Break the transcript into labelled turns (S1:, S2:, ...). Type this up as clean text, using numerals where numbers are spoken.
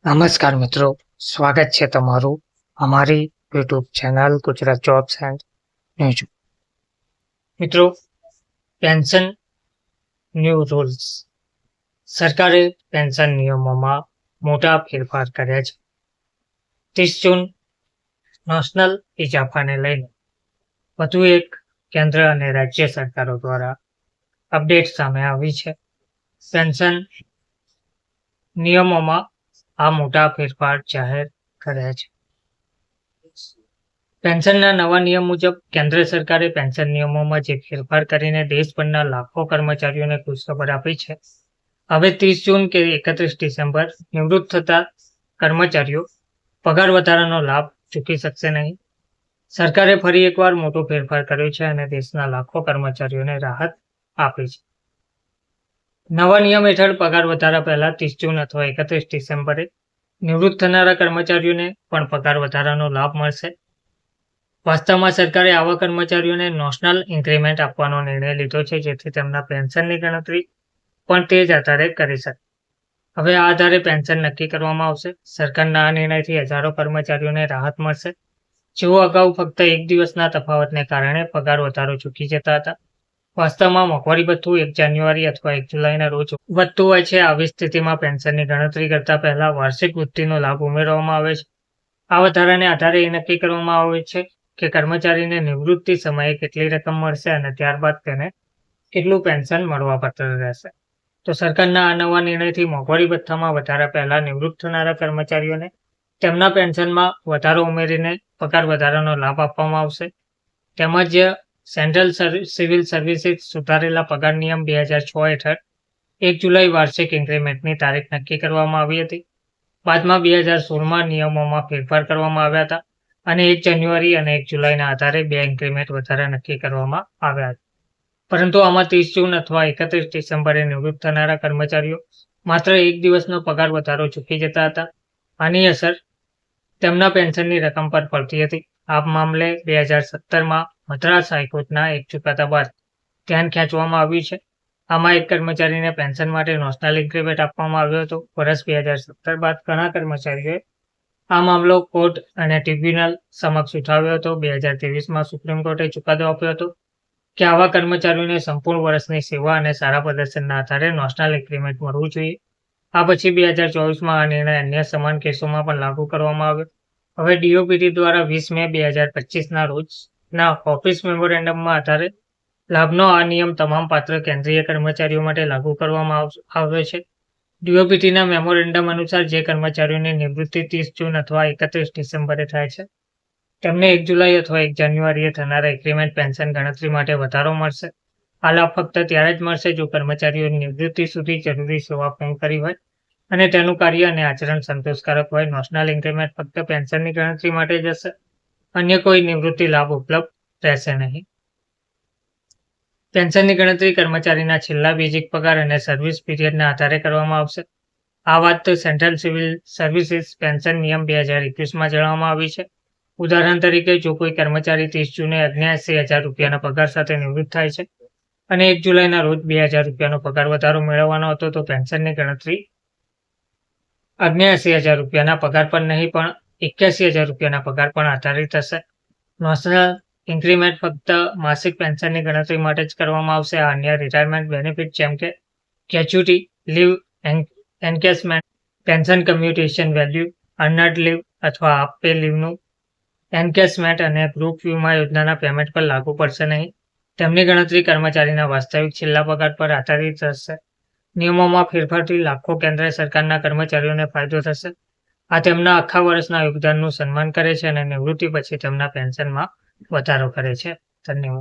S1: નમસ્કાર મિત્રો, સ્વાગત છે તમારું અમારી YouTube channel Gujarat jobs and news. મિત્રો, પેન્શન ન્યૂ રૂલ્સ. સરકારે પેન્શન નિયમોમાં મોટા ફેરફાર કર્યા છે. 30 જૂન નેશનલ ઇજાફાને લઈને વધુ એક કેન્દ્ર અને રાજ્ય સરકારો દ્વારા અપડેટ સામે આવી છે. પેન્શન નિયમોમાં આ મોટા ફેરફાર જાહેર કર્યા છે. પેન્શનના નવા નિયમ મુજબ કેન્દ્ર સરકારે પેન્શન નિયમોમાં જે ફેરફાર કરીને દેશભરના લાખો કર્મચારીઓને ખુશખબર આપી છે. હવે 30 જૂન કે 31 ડિસેમ્બર નિવૃત્ત થતા કર્મચારીઓ પગાર વધારાનો લાભ ચૂકી શકશે નહીં. સરકારે ફરી એકવાર મોટો ફેરફાર કર્યો છે અને દેશના લાખો કર્મચારીઓને રાહત આપી છે. નવા નિયમ હેઠળ પગાર વધારા પહેલા 30 જૂન અથવા 31 ડિસેમ્બરે નિવૃત્ત થનારા કર્મચારીઓને પણ પગાર વધારાનો લાભ મળશે. વાસ્તવમાં સરકારે આવા કર્મચારીઓને નેશનલ ઇન્ક્રીમેન્ટ આપવાનો નિર્ણય લીધો છે, જેથી તેમના પેન્શનની ગણતરી પણ તે જ આધારે કરી શકે. હવે આ આધારે પેન્શન નક્કી કરવામાં આવશે. સરકારના આ નિર્ણયથી હજારો કર્મચારીઓને રાહત મળશે, જેઓ અગાઉ ફક્ત એક દિવસના તફાવતને કારણે પગાર વધારો ચૂકી જતા હતા. વાસ્તવમાં મોંઘવારી ભથ્થું 1 જાન્યુઆરી અથવા 1 જુલાઈના રોજ વધતું હોય છે. આવી સ્થિતિમાં પેન્શનની ગણતરી કરતા પહેલા વાર્ષિક વૃદ્ધિનો લાભ ઉમેરવામાં આવે છે. આ વધારાને આધારે એ નક્કી કરવામાં આવે છે કે કર્મચારીને નિવૃત્તિ સમયે કેટલી રકમ મળશે અને ત્યારબાદ તેને કેટલું પેન્શન મળવાપાત્ર રહેશે. તો સરકારના આ નવા નિર્ણયથી મોંઘવારી ભથ્થામાં વધારા પહેલા નિવૃત્ત થનારા કર્મચારીઓને તેમના પેન્શનમાં વધારો ઉમેરીને પગાર વધારાનો લાભ આપવામાં આવશે. તેમજ સેન્ટ્રલ સિવિલ સર્વિસીસ સુધારેલા પગાર નિયમ 2006 હેઠળ 1 જુલાઈ વાર્ષિક ઇન્ક્રીમેન્ટની તારીખ નક્કી કરવામાં આવી હતી. બાદમાં 2016માં નિયમોમાં ફેરફાર કરવામાં આવ્યા હતા અને 1 જાન્યુઆરી અને 1 જુલાઈના આધારે 2 ઇન્ક્રીમેન્ટ વધારા નક્કી કરવામાં આવ્યા હતા. પરંતુ આમાં 30 જૂન અથવા 31 ડિસેમ્બરે નિવૃત્ત થનારા કર્મચારીઓ માત્ર એક દિવસનો પગાર વધારો ચૂકી જતા હતા. આની અસર તેમના પેન્શનની રકમ પર પડતી હતી. આ મામલે 2017માં મદ્રાસ હાઈકોર્ટના એક ચુકાદા બાદ ધ્યાન ખેંચવામાં આવ્યું છે. આમાં એક કર્મચારીને પેન્શન માટે નેશનલ ઇન્ક્રીમેન્ટ આપવામાં આવ્યો હતો. વર્ષ 2017 બાદ ઘણા કર્મચારીઓએ આ મામલો કોર્ટ અને ટ્રિબ્યુનલ સમક્ષ ઉઠાવ્યો હતો. 2023માં સુપ્રીમ કોર્ટે ચુકાદો આપ્યો હતો કે આવા કર્મચારીઓને સંપૂર્ણ વર્ષની સેવા અને સારા પ્રદર્શનના આધારે નેશનલ ઇન્ક્રીમેન્ટ મળવું જોઈએ. આ પછી 2024માં આ નિર્ણય અન્ય સમાન કેસોમાં પણ લાગુ કરવામાં આવ્યો. હવે DOPT દ્વારા 20 મે 2025ના રોજના ઓફિસ મેમોરેન્ડમમાં આધારે લાભનો આ નિયમ તમામ પાત્ર કેન્દ્રીય કર્મચારીઓ માટે લાગુ કરવામાં આવ્યો છે. DOPTના મેમોરેન્ડમ અનુસાર જે કર્મચારીઓની નિવૃત્તિ 30 જૂન અથવા 31 ડિસેમ્બરે થાય છે, તેમને 1 જુલાઈ અથવા 1 જાન્યુઆરીએ થનારા ઇન્ક્રીમેન્ટ પેન્શન ગણતરી માટે વધારો મળશે. આ લાભ ફક્ત ત્યારે જ મળશે જો કર્મચારીઓની નિવૃત્તિ સુધી જરૂરી સેવા પૂર્ણ કરી હોય અને તેનું કાર્ય અને આચરણ સંતોષકારક હોય. નેશનલ ઇન્ક્રીમેન્ટ ફક્ત પેન્શનની ગણતરી માટે જ હશે, અન્ય કોઈ નિવૃત્તિ લાભ ઉપલબ્ધ રહેશે નહીં. પેન્શનની ગણતરી કર્મચારીના છેલ્લા બેઝિક પગાર અને સર્વિસ પીરિયડના આધારે કરવામાં આવશે. આ વાત સેન્ટ્રલ સિવિલ સર્વિસીસ પેન્શન નિયમ 2021માં જણાવવામાં આવી છે. ઉદાહરણ તરીકે, જો કોઈ કર્મચારી 30 જૂને 79,000 રૂપિયાના પગાર સાથે નિવૃત્ત થાય છે અને 1 જુલાઈના રોજ 2,000 રૂપિયાનો પગાર વધારો મેળવવાનો હતો, તો પેન્શનની ગણતરી 79,000 રૂપિયાના પગાર પર નહીં પણ 81,000 રૂપિયાના પગાર પર આધારિત હશે. નેશનલ ઇન્ક્રીમેન્ટ ફક્ત માસિક પેન્શનની ગણતરી માટે જ કરવામાં આવશે. આ અન્ય રિટાયરમેન્ટ બેનિફિટ જેમ કે gratuity, leave encashment, pension commutation value, earned leave અથવા હાફ પે લીવનું એન્કેશમેન્ટ અને ગ્રુપ વીમા યોજનાના પેમેન્ટ પર લાગુ પડશે નહીં. તેમની ગણતરી કર્મચારીના વાસ્તવિક છેલ્લા પગાર પર આધારિત રહેશે. નિયમોમાં ફેરફારથી લાખો કેન્દ્ર સરકારના કર્મચારીઓને ફાયદો થશે. આ તેમના આખા વર્ષના યોગદાનનું સન્માન કરે છે અને નિવૃત્તિ પછી તેમના પેન્શનમાં વધારો કરે છે. ધન્યવાદ.